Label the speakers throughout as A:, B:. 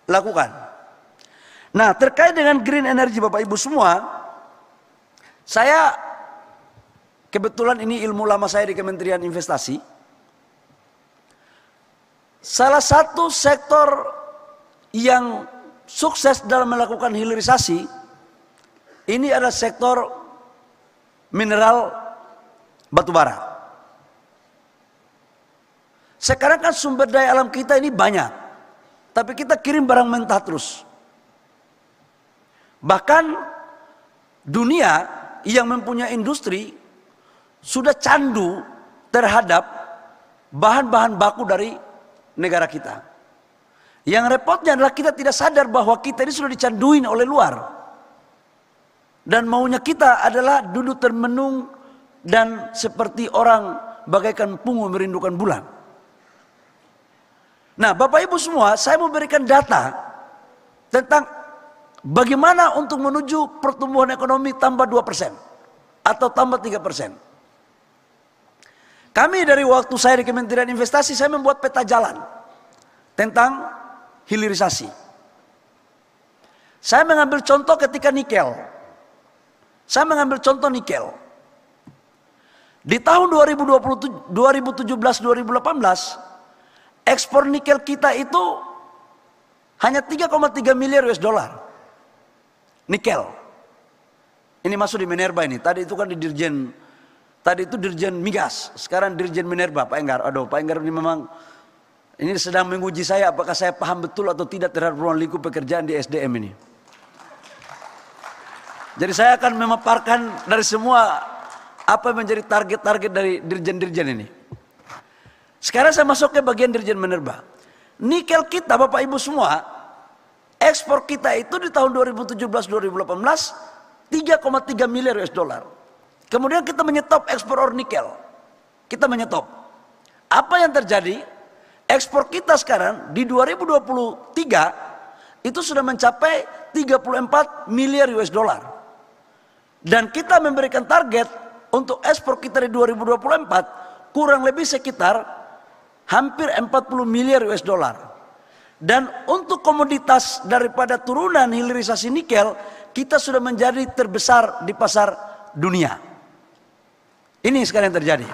A: lakukan. Nah, terkait dengan green energy Bapak Ibu semua, saya kebetulan ini ilmu lama saya di Kementerian Investasi. Salah satu sektor yang sukses dalam melakukan hilirisasi ini adalah sektor mineral batubara. Sekarang kan sumber daya alam kita ini banyak, tapi kita kirim barang mentah terus. Bahkan dunia yang mempunyai industri sudah candu terhadap bahan-bahan baku dari negara kita. Yang repotnya adalah kita tidak sadar bahwa kita ini sudah dicanduin oleh luar. Dan maunya kita adalah duduk termenung dan seperti orang bagaikan pungu merindukan bulan. Nah, Bapak Ibu semua, saya mau berikan data tentang bagaimana untuk menuju pertumbuhan ekonomi tambah 2% atau tambah 3%. Kami dari waktu saya di Kementerian Investasi, saya membuat peta jalan tentang hilirisasi. Saya mengambil contoh ketika nikel. Saya mengambil contoh nikel. Di tahun 2017-2018, ekspor nikel kita itu hanya 3,3 miliar US dollar. Nikel. Ini masuk di Minerba ini. Tadi itu kan di Dirjen, tadi itu Dirjen Migas, sekarang Dirjen Minerba, Pak Enggar. Aduh, Pak Enggar ini memang ini sedang menguji saya apakah saya paham betul atau tidak terhadap ruang lingkup pekerjaan di SDM ini. Jadi saya akan memaparkan dari semua apa yang menjadi target-target dari dirjen-dirjen ini. Sekarang saya masuk ke bagian Dirjen Minerba. Nikel kita Bapak Ibu semua, ekspor kita itu di tahun 2017-2018 3,3 miliar US dollar. Kemudian kita menyetop ekspor ore nikel. Kita menyetop. Apa yang terjadi? Ekspor kita sekarang di 2023 itu sudah mencapai 34 miliar US dollar. Dan kita memberikan target untuk ekspor kita di 2024 kurang lebih sekitar hampir 40 miliar US dollar. Dan untuk komoditas daripada turunan hilirisasi nikel, kita sudah menjadi terbesar di pasar dunia. Ini sekarang yang terjadi.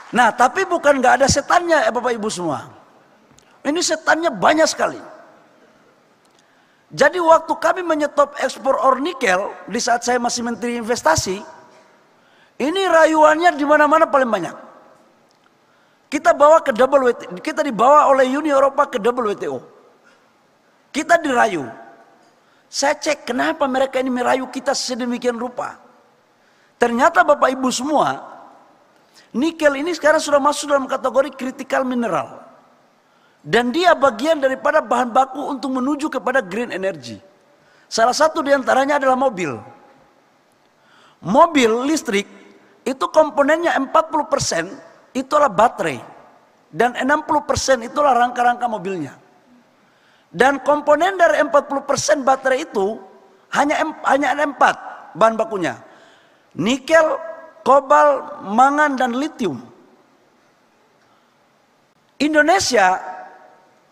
A: Nah, tapi bukan nggak ada setannya ya Bapak Ibu semua. Ini setannya banyak sekali. Jadi waktu kami menyetop ekspor ore nikel di saat saya masih Menteri Investasi, ini rayuannya di mana-mana paling banyak. Kita bawa ke WTO, kita dibawa oleh Uni Eropa ke WTO. Kita dirayu. Saya cek kenapa mereka ini merayu kita sedemikian rupa. Ternyata Bapak Ibu semua, nikel ini sekarang sudah masuk dalam kategori critical mineral. Dan dia bagian daripada bahan baku untuk menuju kepada green energy. Salah satu diantaranya adalah mobil. Mobil listrik itu komponennya 40% itu adalah baterai. Dan 60% itulah rangka-rangka mobilnya. Dan komponen dari 40% baterai itu hanya ada 4 bahan bakunya. Nikel, kobalt, mangan, dan litium. Indonesia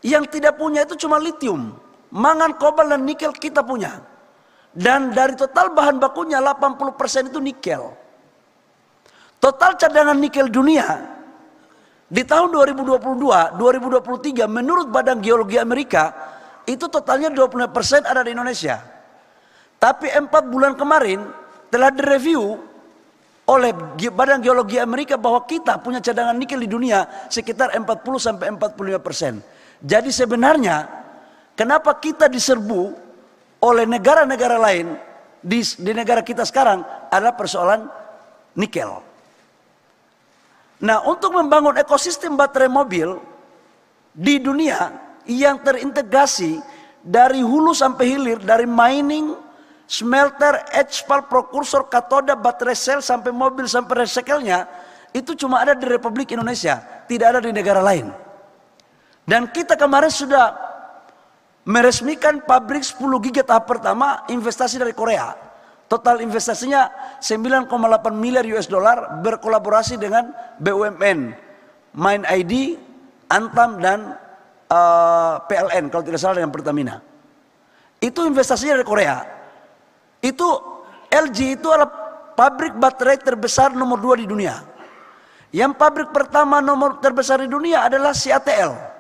A: yang tidak punya itu cuma litium, mangan, kobalt, dan nikel kita punya. Dan dari total bahan bakunya 80% itu nikel. Total cadangan nikel dunia di tahun 2022-2023 menurut Badan Geologi Amerika itu totalnya 25% ada di Indonesia. Tapi 4 bulan kemarin telah direview oleh Badan Geologi Amerika bahwa kita punya cadangan nikel di dunia sekitar 40-45%. Jadi sebenarnya kenapa kita diserbu oleh negara-negara lain di negara kita sekarang adalah persoalan nikel. Nah, untuk membangun ekosistem baterai mobil di dunia yang terintegrasi dari hulu sampai hilir, dari mining, smelter, HPAL, prekursor, katoda, baterai sel sampai mobil sampai recycle-nya, itu cuma ada di Republik Indonesia, tidak ada di negara lain. Dan kita kemarin sudah meresmikan pabrik 10 giga tahap pertama investasi dari Korea. Total investasinya 9,8 miliar US dollar berkolaborasi dengan BUMN, MindID, Antam, dan PLN kalau tidak salah dengan Pertamina. Itu investasinya dari Korea. Itu LG itu adalah pabrik baterai terbesar nomor 2 di dunia. Yang pabrik pertama nomor terbesar di dunia adalah CATL.